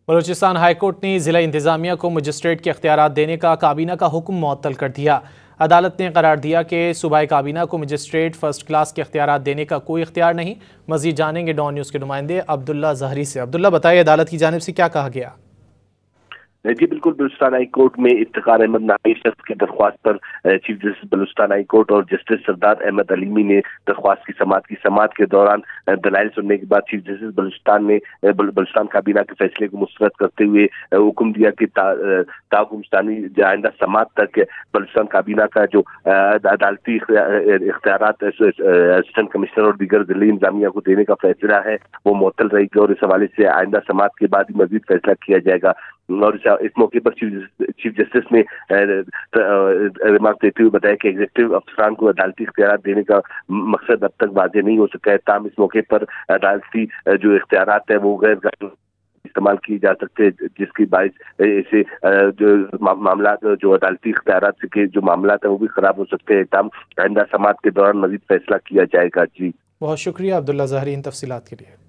Balochistan high court نے ضلع انتظامیہ کو مجسٹریٹ کے اختیارات دینے کا کابینہ کا حکم معطل کر دیا۔ عدالت نے قرار دیا کہ صوبائی کابینہ کو مجسٹریٹ فرسٹ کلاس کے اختیارات دینے کا کوئی اختیار نہیں۔ مزید جانیں گے ڈان نیوز کے نمائندے عبداللہ ظہری سے۔ عبداللہ، بتائیے عدالت کی جانب سے کیا کہا گیا؟ جی بالکل، بلوچستان ہائی کورٹ میں افتخار احمد نامی شخص کی درخواست پر chief justice Balochistan high court اور جسٹس سردار احمد علیمی نے درخواست کی سماعت کے دوران دلائل سننے کے بعد چیف جسٹس بلوچستان کابینہ کے فیصلے کو مسترد کرتے ہوئے حکم دیا کہ تاحکمستانی آئندہ سماعت تک بلوچستان کابینہ کا جو عدالتی اختیارات اسسٹنٹ کمشنر اور دیگر ضلعی انتظامیہ کو دینے کا فیصلہ ہے وہ معطل رہے گا، اور اس حوالے سے آئندہ سماعت کے بعد ہی مزید فیصلہ کیا جائے گا۔ اور اس موقع پر چیف جسٹس نے ریمارک دیتے ہوئے بتایا کہ ایگزیکٹو افسران کو عدالتی اختیارات دینے کا مقصد اب تک واضح نہیں ہو سکا ہے، تاہم اس موقع پر عدالتی جو اختیارات ہیں وہ غیر استعمال کیے جا سکتے ہیں، جس کی باعث اسے جو معاملات جو عدالتی اختیارات کے جو معاملات ہیں وہ بھی خراب ہو سکتے ہیں، تاہم آئندہ سماعت کے دوران مزید فیصلہ کیا جائے گا۔ جی بہت شکریہ عبداللہ ظہری ان تفصیلات کے لیے۔